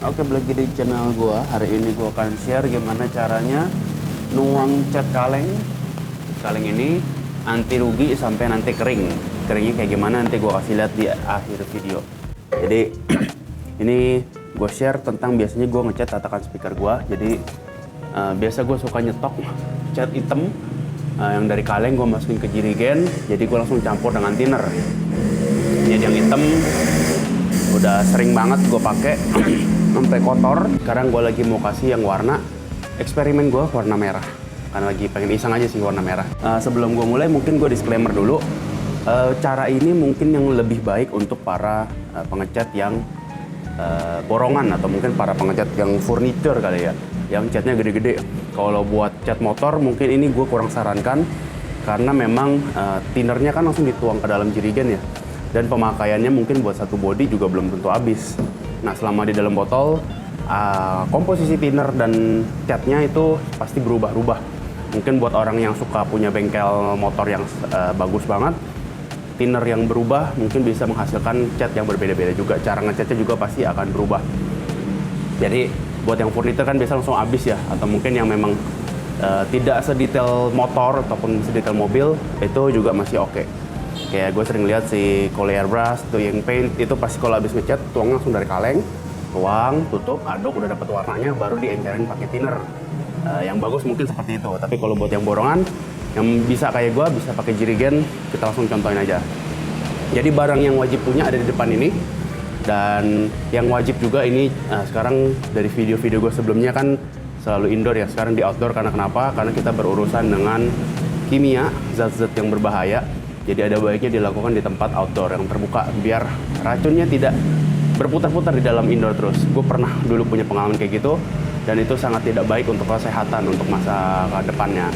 Oke, balik di channel gua. Hari ini gua akan share gimana caranya nuang cat kaleng. Kaleng ini anti rugi sampai nanti kering. Keringnya kayak gimana nanti gua kasih lihat di akhir video. Jadi ini gua share tentang biasanya gua ngecat tatakan speaker gua. Jadi biasa gua suka nyetok cat hitam yang dari kaleng gua masukin ke jirigen. Jadi gua langsung campur dengan thinner. Jadi yang hitam udah sering banget gue pakai sampai kotor. Sekarang gue lagi mau kasih yang warna eksperimen gue warna merah karena lagi pengen iseng aja sih warna merah. Sebelum gue mulai mungkin gue disclaimer dulu. Cara ini mungkin yang lebih baik untuk para pengecat yang borongan atau mungkin para pengecat yang furniture kali ya, yang catnya gede-gede. Kalau buat cat motor mungkin ini gue kurang sarankan karena memang thinnernya kan langsung dituang ke dalam jirigen ya. Dan pemakaiannya mungkin buat satu body juga belum tentu habis. Nah, selama di dalam botol, komposisi thinner dan catnya itu pasti berubah-ubah. Mungkin buat orang yang suka punya bengkel motor yang bagus banget, thinner yang berubah mungkin bisa menghasilkan cat yang berbeda-beda juga. Cara ngecatnya juga pasti akan berubah. Jadi, buat yang furniture kan biasa langsung habis ya. Atau mungkin yang memang tidak sedetail motor ataupun sedetail mobil, itu juga masih oke. Kayak gue sering lihat si Collier Brush tuh yang paint itu pasti kalau habis ngecat tuang langsung dari kaleng, tuang, tutup, aduk, udah dapat warnanya, baru diencerin pakai thinner. Yang bagus mungkin seperti itu. Tapi kalau buat yang borongan, yang bisa kayak gue bisa pakai jirigen, kita langsung contohin aja. Jadi barang yang wajib punya ada di depan ini, dan yang wajib juga ini sekarang dari video-video gue sebelumnya kan selalu indoor ya, sekarang di outdoor karena kenapa? Karena kita berurusan dengan kimia, zat-zat yang berbahaya. Jadi ada baiknya dilakukan di tempat outdoor yang terbuka biar racunnya tidak berputar-putar di dalam indoor terus. Gue pernah dulu punya pengalaman kayak gitu dan itu sangat tidak baik untuk kesehatan untuk masa ke depannya.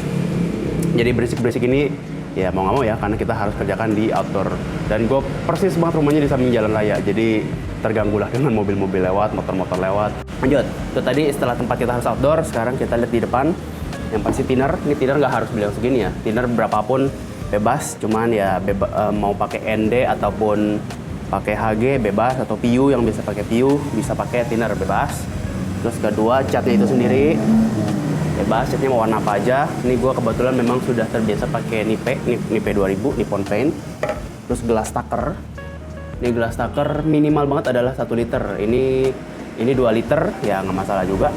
Jadi berisik-berisik ini ya mau nggak mau ya karena kita harus kerjakan di outdoor. Dan gue persis banget rumahnya di samping jalan raya. Jadi terganggulah dengan mobil-mobil lewat, motor-motor lewat. Lanjut, itu tadi setelah tempat kita harus outdoor, sekarang kita lihat di depan. Yang pasti thinner, ini thinner nggak harus beli yang segini ya. Thinner berapapun bebas, cuman ya mau pakai ND ataupun pakai HG bebas, atau PU yang bisa pakai PU bisa pakai thinner bebas. Terus kedua catnya itu sendiri bebas, catnya mau warna apa aja. Ini gue kebetulan memang sudah terbiasa pakai Nipe 2000 Nippon Paint. Terus gelas taker, ini gelas taker minimal banget adalah 1 liter. Ini 2 liter ya nggak masalah juga,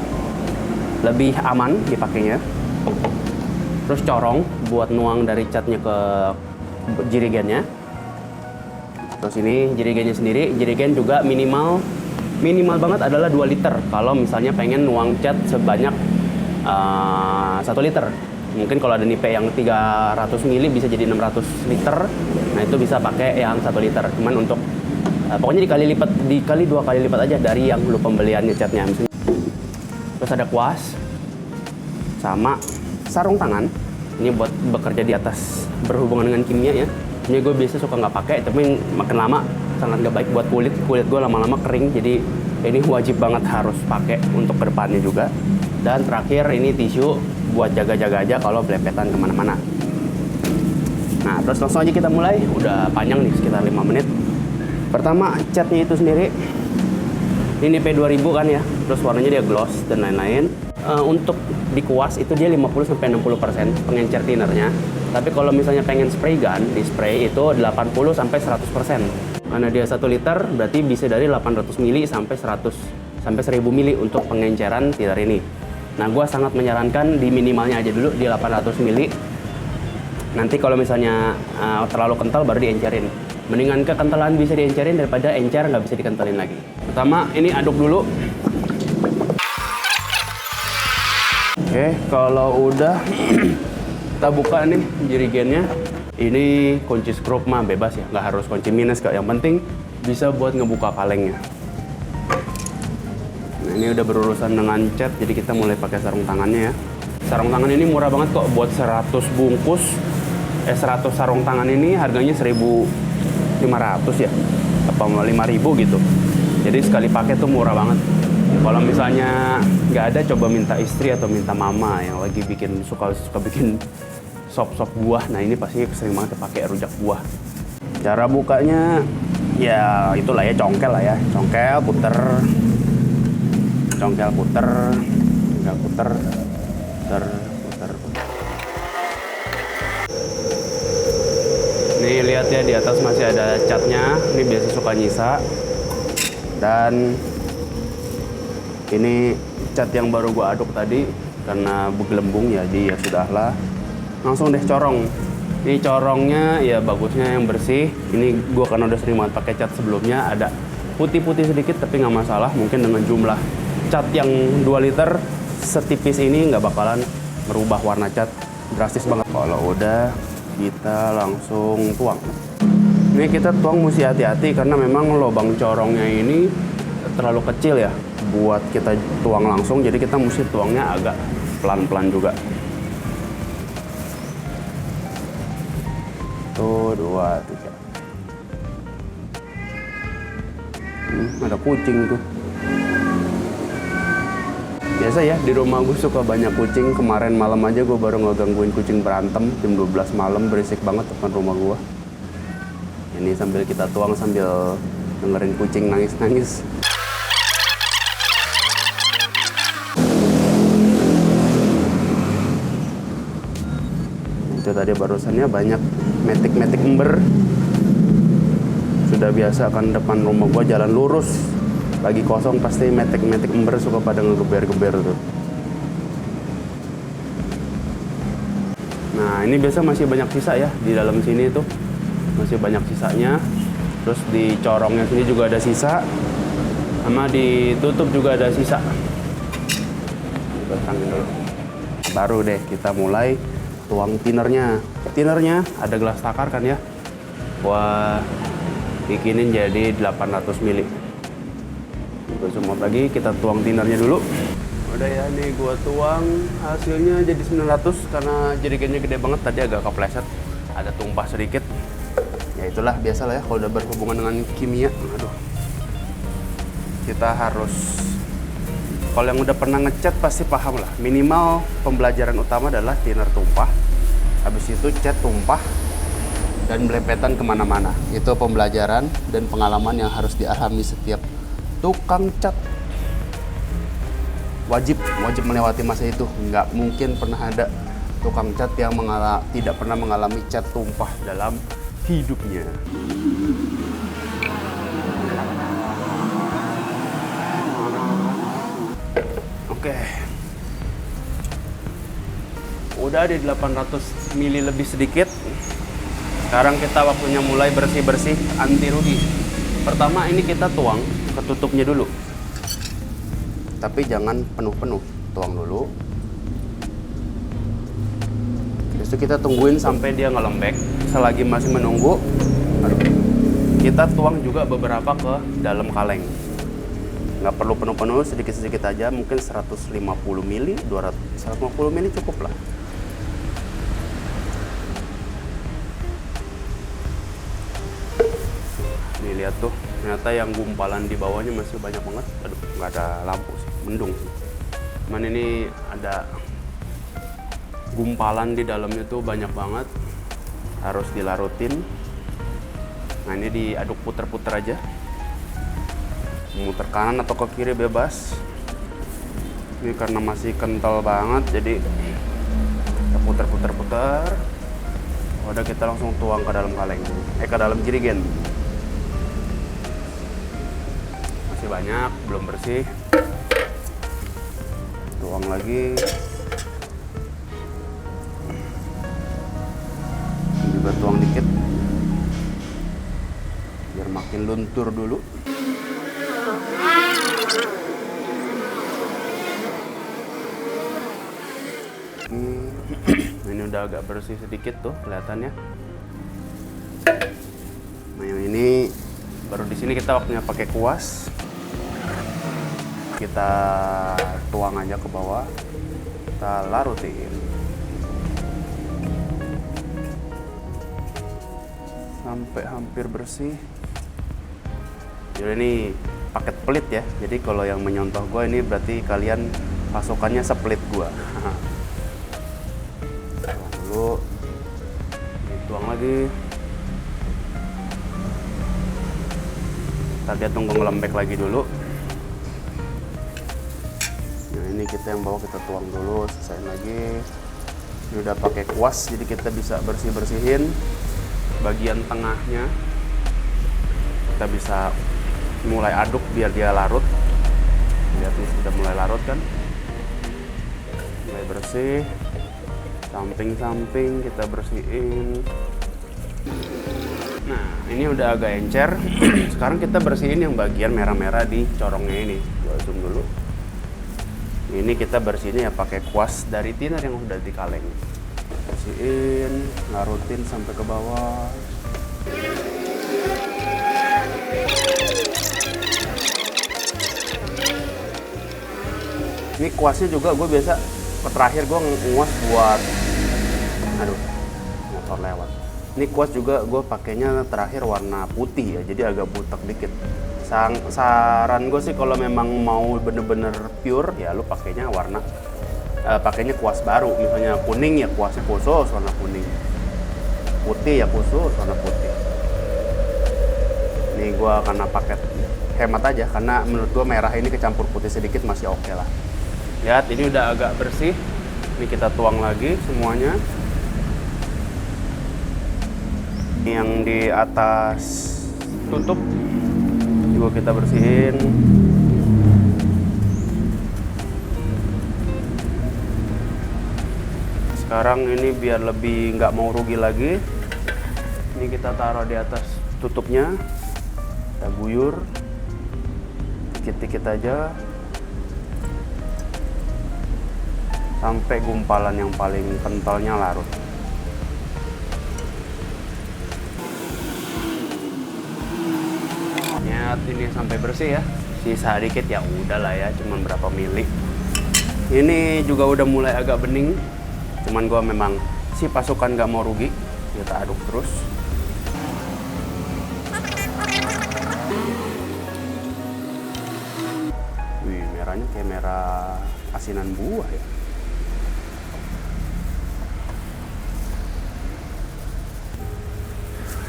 lebih aman dipakainya. Terus corong buat nuang dari catnya ke jirigennya. Terus ini jirigennya sendiri, jirigen juga minimal banget adalah 2 liter. Kalau misalnya pengen nuang cat sebanyak 1 liter. Mungkin kalau ada Nipe yang 300 mili bisa jadi 600 liter. Nah itu bisa pakai yang 1 liter. Cuman untuk pokoknya dikali 2 kali lipat aja dari yang lu pembeliannya catnya misalnya. Terus ada kuas sama sarung tangan. Ini buat bekerja di atas berhubungan dengan kimia ya. Ini gue biasa suka nggak pakai, tapi makin lama sangat nggak baik buat kulit gue lama-lama kering. Jadi ini wajib banget harus pakai untuk kedepannya juga. Dan terakhir ini tisu buat jaga-jaga aja kalau belepetan kemana-mana. Nah terus langsung aja kita mulai. Udah panjang nih sekitar 5 menit. Pertama catnya itu sendiri ini P2000 kan ya, terus warnanya dia gloss dan lain-lain. Untuk dikuas itu dia 50-60% pengencer thinnernya. Tapi kalau misalnya pengen spray gun, di spray itu 80-100%. Karena dia 1 liter berarti bisa dari 800 mili sampai 1000 mili untuk pengenceran thinner ini. Nah, gue sangat menyarankan di minimalnya aja dulu di 800 mili. Nanti kalau misalnya terlalu kental baru diencerin. Mendingan kekentalan bisa diencerin daripada encer nggak bisa dikentalin lagi. Pertama ini aduk dulu. Oke, kalau udah kita buka nih jirigennya. Ini kunci skrup mah bebas ya, nggak harus kunci minus kak. Yang penting bisa buat ngebuka kalengnya. Nah ini udah berurusan dengan cat, jadi kita mulai pakai sarung tangannya ya. Sarung tangan ini murah banget kok, buat 100 bungkus. 100 sarung tangan ini harganya 1.500 ya, apa 5.000 gitu. Jadi sekali pakai tuh murah banget. Kalau misalnya nggak ada, coba minta istri atau minta mama yang lagi suka bikin sop buah. Nah ini pasti sering banget pakai rujak buah. Cara bukanya ya itulah ya, congkel lah ya, congkel puter. congkel puter, tinggal puter, puter. Nih lihat ya, di atas masih ada catnya. Ini biasa suka nyisa. Dan ini cat yang baru gua aduk tadi karena bergelembung ya, ya sudahlah. Langsung deh corong. Ini corongnya ya bagusnya yang bersih. Ini gua kan udah sering banget pakai cat sebelumnya, ada putih-putih sedikit tapi nggak masalah. Mungkin dengan jumlah cat yang 2 liter setipis ini nggak bakalan merubah warna cat drastis banget. Kalau udah, kita langsung tuang. Ini kita tuang mesti hati-hati karena memang lubang corongnya ini terlalu kecil ya buat kita tuang langsung, jadi kita mesti tuangnya agak pelan-pelan juga. Tuh, 2, 3. Ada kucing tuh. Biasa ya, di rumah gue suka banyak kucing. Kemarin malam aja gue baru ngegangguin kucing berantem jam 12 malam, berisik banget depan rumah gue. Ini sambil kita tuang sambil dengerin kucing nangis-nangis. Itu tadi barusannya banyak metik-metik ember. Sudah biasa kan depan rumah gua jalan lurus, lagi kosong pasti metik-metik ember suka pada ngegeber-geber tuh. Nah ini biasa masih banyak sisa ya di dalam sini tuh, masih banyak sisanya. Terus di corongnya sini juga ada sisa, sama ditutup juga ada sisa. Kita tangin dulu. Baru deh kita mulai tuang tinernya. Tinernya ada gelas takar kan ya. Wah, bikinin jadi 800 ml. Kita semot lagi, kita tuang tinernya dulu. Udah ya, nih gua tuang, hasilnya jadi 900 karena jerigennya gede banget, tadi agak kepleset, ada tumpah sedikit. Ya itulah, biasalah ya kalau udah berhubungan dengan kimia. Aduh. Kita harus, kalau yang udah pernah ngecat pasti paham lah. Minimal pembelajaran utama adalah thinner tumpah. Habis itu cat tumpah dan belempetan kemana-mana. Itu pembelajaran dan pengalaman yang harus dialami setiap tukang cat. Wajib melewati masa itu. Nggak mungkin pernah ada tukang cat yang tidak pernah mengalami cat tumpah dalam hidupnya. Oke. Udah di 800 ml lebih sedikit. Sekarang kita waktunya mulai bersih-bersih anti rugi. Pertama ini kita tuang ketutupnya dulu. Tapi jangan penuh-penuh, tuang dulu. Terus kita tungguin sampai dia ngelembek. Selagi masih menunggu, kita tuang juga beberapa ke dalam kaleng. Nggak perlu penuh-penuh, sedikit-sedikit aja, mungkin 150 ml, 150 ml cukup lah. Nih lihat tuh, ternyata yang gumpalan di bawahnya masih banyak banget. Aduh, nggak ada lampu sih, mendung sih. Cuman ini ada gumpalan di dalamnya tuh banyak banget, harus dilarutin. Nah ini diaduk puter-puter aja, muter kanan atau ke kiri bebas. Ini karena masih kental banget, jadi kita puter-puter-puter. Udah kita langsung tuang ke dalam kaleng, ke dalam jerigen. Masih banyak, belum bersih. Tuang lagi. Juga tuang dikit, biar makin luntur dulu. Ini udah agak bersih sedikit tuh kelihatannya. Nah yang ini baru di sini kita waktunya pakai kuas. Kita tuang aja ke bawah, kita larutin sampai hampir bersih. Jadi ini paket pelit ya. Jadi kalau yang menyontoh gue ini berarti kalian pasukannya sepelit gue. Dulu dituang lagi. Ntar dia tunggu ngelembek lagi dulu. Ini kita yang bawah kita tuang dulu, sisain lagi. Ini udah pakai kuas, jadi kita bisa bersih-bersihin bagian tengahnya. Kita bisa mulai aduk biar dia larut. Lihat nih, sudah mulai larut kan, mulai bersih. Samping-samping kita bersihin. Nah, ini udah agak encer. Sekarang kita bersihin yang bagian merah-merah di corongnya ini. Gua zoom dulu. Ini kita bersihinnya ya pakai kuas dari thinner yang udah dikaleng. Bersihin, larutin sampai ke bawah. Ini kuasnya juga gue biasa terakhir gue nguas buat, aduh, motor lewat. Ini kuas juga gue pakainya terakhir warna putih ya, jadi agak butek dikit. Saran gue sih kalau memang mau bener-bener pure ya lu pakainya pakainya kuas baru. Misalnya kuning ya kuasnya khusus warna kuning, putih ya khusus warna putih. Ini gue karena paket hemat aja, karena menurut gue merah ini kecampur putih sedikit masih oke lah. Lihat, ini udah agak bersih. Ini kita tuang lagi semuanya. Yang di atas tutup juga kita bersihin. Sekarang ini biar lebih nggak mau rugi lagi, ini kita taruh di atas tutupnya. Kita guyur dikit-dikit aja sampai gumpalan yang paling kentalnya larut. Ini sampai bersih ya, sisa dikit ya udahlah ya, cuman berapa mili. Ini juga udah mulai agak bening, cuman gua memang si pasukan nggak mau rugi, kita aduk terus. Wih, merahnya kayak merah asinan buah ya.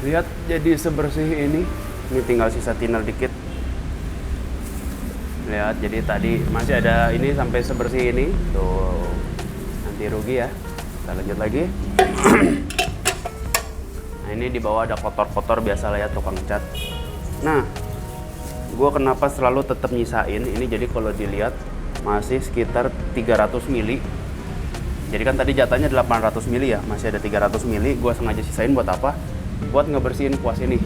Lihat jadi sebersih ini. Ini tinggal sisa thinner dikit. Lihat, jadi tadi masih ada ini sampai sebersih ini. Tuh, nanti rugi ya. Kita lanjut lagi. Nah, ini di bawah ada kotor-kotor biasa lah ya tukang cat. Nah, gue kenapa selalu tetap nyisain ini, jadi kalau dilihat masih sekitar 300 mili. Jadi kan tadi jatahnya 800 mili ya, masih ada 300 mili. Gue sengaja sisain buat apa? Buat ngebersihin kuas ini.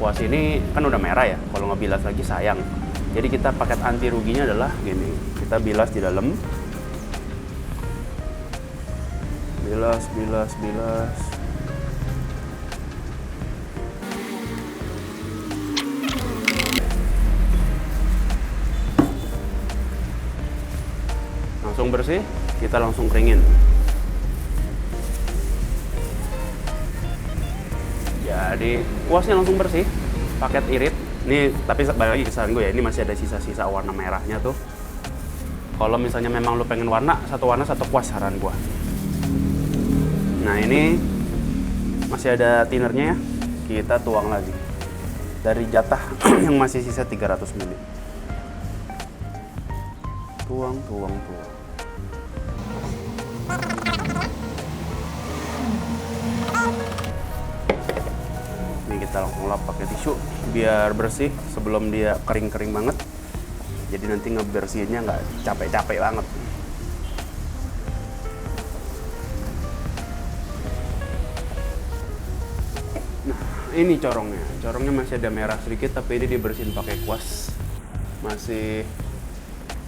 Kuas ini kan udah merah ya, kalau ngebilas lagi sayang. Jadi kita paket anti ruginya adalah gini, kita bilas di dalam. Bilas. Langsung bersih, kita langsung keringin. Jadi kuasnya langsung bersih, paket irit. Ini tapi balik lagi kesan gue ya, ini masih ada sisa-sisa warna merahnya tuh. Kalau misalnya memang lu pengen warna satu kuas, saran gue. Nah, ini masih ada thinnernya ya, kita tuang lagi dari jatah yang masih sisa 300 ml. Tuang. Kita langsung lap pakai tisu biar bersih sebelum dia kering-kering banget. Jadi nanti ngebersihinnya nggak capek-capek banget. Nah, ini corongnya masih ada merah sedikit, tapi ini dibersihin pakai kuas. Masih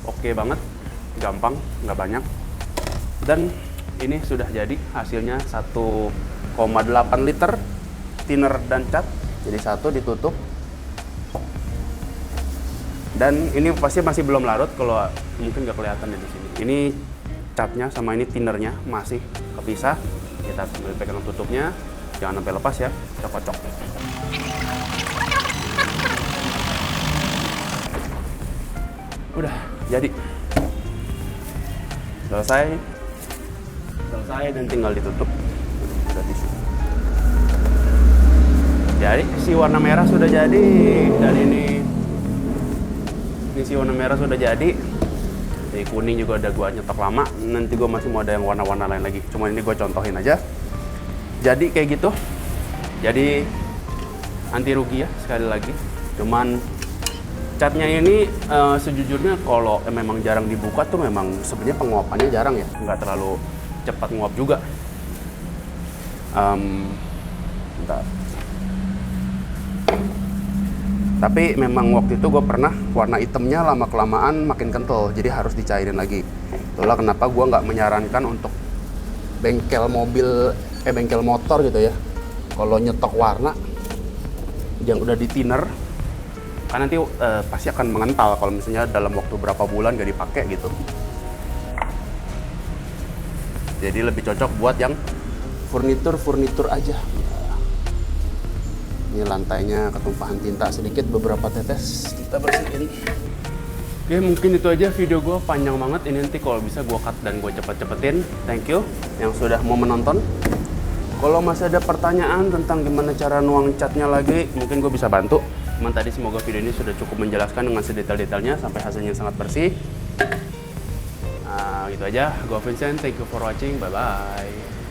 oke banget, gampang, nggak banyak. Dan ini sudah jadi hasilnya 1,8 liter thinner dan cat. Jadi satu ditutup. Dan ini pasti masih belum larut, kalau mungkin nggak kelihatan di sini. Ini catnya sama ini thinnernya masih kepisah. Kita sambil pegang tutupnya, jangan sampai lepas ya. Kita kocok. Udah jadi. Selesai dan tinggal ditutup. Udah tisu. Jadi si warna merah sudah jadi, dan ini si warna merah sudah jadi. Nih kuning juga udah gue nyetok lama. Nanti gue masih mau ada yang warna-warna lain lagi. Cuma ini gue contohin aja. Jadi kayak gitu. Jadi anti rugi ya sekali lagi. Cuman catnya ini sejujurnya kalau memang jarang dibuka tuh memang sebenarnya penguapannya jarang ya. Nggak terlalu cepat nguap juga. Bentar. Tapi memang waktu itu gue pernah warna hitamnya lama-kelamaan makin kental, jadi harus dicairin lagi. Itulah kenapa gue nggak menyarankan untuk bengkel mobil, bengkel motor gitu ya. Kalau nyetok warna yang udah di thinner, kan nanti pasti akan mengental kalau misalnya dalam waktu berapa bulan gak dipakai gitu. Jadi lebih cocok buat yang furnitur aja. Ini lantainya ketumpahan tinta sedikit, beberapa tetes kita bersihin. Oke, mungkin itu aja video gue, panjang banget. Ini nanti kalau bisa gue cut dan gue cepet-cepetin. Thank you yang sudah mau menonton. Kalau masih ada pertanyaan tentang gimana cara nuang catnya lagi, mungkin gue bisa bantu. Cuman tadi semoga video ini sudah cukup menjelaskan dengan sedetail-detailnya sampai hasilnya sangat bersih. Nah, gitu aja. Gue Vincent, thank you for watching. Bye-bye.